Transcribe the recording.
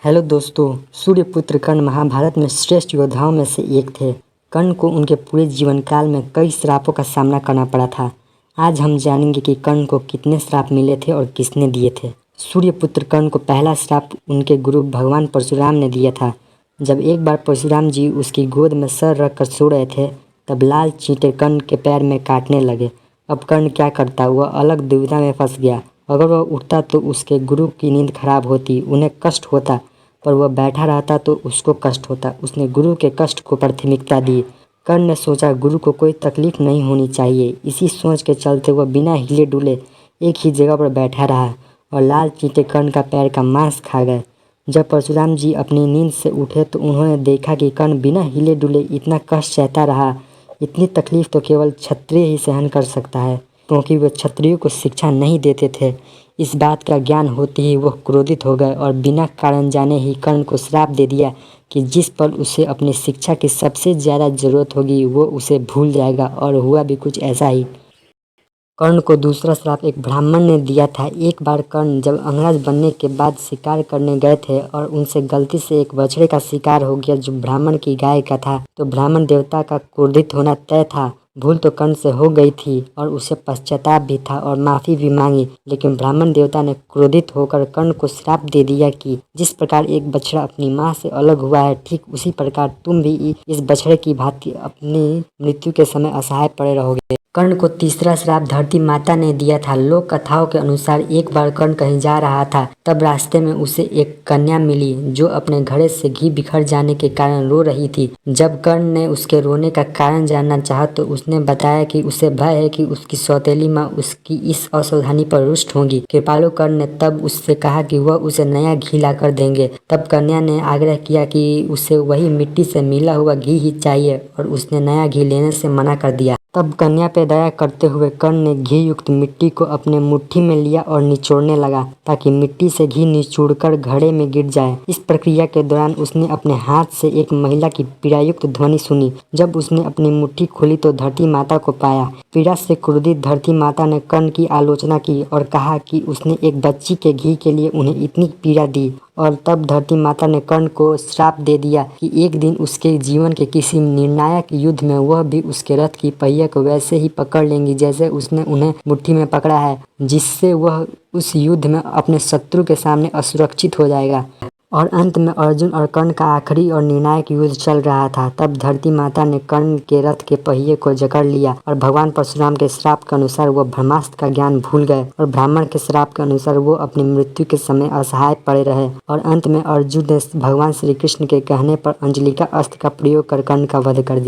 Hello दोस्तों, सूर्यपुत्र कर्ण महाभारत में श्रेष्ठ योद्धाओं में से एक थे। कर्ण को उनके पूरे जीवन काल में कई श्रापों का सामना करना पड़ा था। आज हम जानेंगे कि कर्ण को कितने श्राप मिले थे और किसने दिए थे। सूर्यपुत्र कर्ण को पहला श्राप उनके गुरु भगवान परशुराम ने दिया था। जब एक बार परशुराम जी उसकी गोद में सर रख कर सो रहे थे, तब लाल चींटे कर्ण के पैर में काटने लगे। अब कर्ण क्या करता, वह अलग दुविधा में फंस गया। अगर वह उठता तो उसके गुरु की नींद खराब होती, उन्हें कष्ट होता, पर वह बैठा रहता तो उसको कष्ट होता। उसने गुरु के कष्ट को प्राथमिकता दी। कर्ण ने सोचा गुरु को कोई तकलीफ नहीं होनी चाहिए। इसी सोच के चलते वह बिना हिले डुले एक ही जगह पर बैठा रहा और लाल चींटे कर्ण का पैर का मांस खा गए। जब परशुराम जी अपनी नींद से उठे तो उन्होंने देखा कि कर्ण बिना हिले डुले इतना कष्ट सहता रहा। इतनी तकलीफ तो केवल क्षत्रिय ही सहन कर सकता है, क्योंकि वे क्षत्रियों को शिक्षा नहीं देते थे। इस बात का ज्ञान होते ही वह क्रोधित हो गए और बिना कारण जाने ही कर्ण को श्राप दे दिया कि जिस पल उसे अपनी शिक्षा की सबसे ज़्यादा ज़रूरत होगी वो उसे भूल जाएगा। और हुआ भी कुछ ऐसा ही। कर्ण को दूसरा श्राप एक ब्राह्मण ने दिया था। एक बार कर्ण जब अंगराज बनने के बाद शिकार करने गए थे और उनसे गलती से एक बछड़े का शिकार हो गया जो ब्राह्मण की गाय का था, तो ब्राह्मण देवता का क्रोधित होना तय था। भूल तो कर्ण से हो गई थी और उसे पश्चाताप भी था और माफ़ी भी मांगी, लेकिन ब्राह्मण देवता ने क्रोधित होकर कर्ण को श्राप दे दिया कि जिस प्रकार एक बछड़ा अपनी माँ से अलग हुआ है, ठीक उसी प्रकार तुम भी इस बछड़े की भांति अपनी मृत्यु के समय असहाय पड़े रहोगे। कर्ण को तीसरा श्राप धरती माता ने दिया था। लोक कथाओं के अनुसार एक बार कर्ण कहीं जा रहा था, तब रास्ते में उसे एक कन्या मिली जो अपने घड़े से घी बिखर जाने के कारण रो रही थी। जब कर्ण ने उसके रोने का कारण जानना चाहा तो उसने बताया कि उसे भय है कि उसकी सौतेली माँ उसकी इस असावधानी पर रुष्ट होंगी। कृपालु कर्ण ने तब उससे कहा कि वह उसे नया घी ला कर देंगे। तब कन्या ने आग्रह किया कि उसे वही मिट्टी से मिला हुआ घी ही चाहिए और उसने नया घी लेने से मना कर दिया। तब कन्या पे दया करते हुए कर्ण ने घी युक्त मिट्टी को अपने मुट्ठी में लिया और निचोड़ने लगा ताकि मिट्टी से घी निचोड़कर घड़े में गिर जाए। इस प्रक्रिया के दौरान उसने अपने हाथ से एक महिला की पीड़ायुक्त ध्वनि सुनी। जब उसने अपनी मुट्ठी खोली तो धरती माता को पाया। पीड़ा से क्रोधित धरती माता ने कर्ण की आलोचना की और कहा कि उसने एक बच्ची के घी के लिए उन्हें इतनी पीड़ा दी। और तब धरती माता ने कर्ण को श्राप दे दिया कि एक दिन उसके जीवन के किसी निर्णायक युद्ध में वह भी उसके रथ की पहिया को वैसे ही पकड़ लेंगी जैसे उसने उन्हें मुट्ठी में पकड़ा है, जिससे वह उस युद्ध में अपने शत्रु के सामने असुरक्षित हो जाएगा। और अंत में अर्जुन और कर्ण का आखिरी और निर्णायक युद्ध चल रहा था। तब धरती माता ने कर्ण के रथ के पहिए को जकड़ लिया और भगवान परशुराम के श्राप के अनुसार वो ब्रह्मास्त्र का ज्ञान भूल गए और ब्राह्मण के श्राप के अनुसार वो अपनी मृत्यु के समय असहाय पड़े रहे। और अंत में अर्जुन ने भगवान श्री कृष्ण के कहने पर अंजलि का अस्त्र का प्रयोग कर कर्ण का वध कर दिया।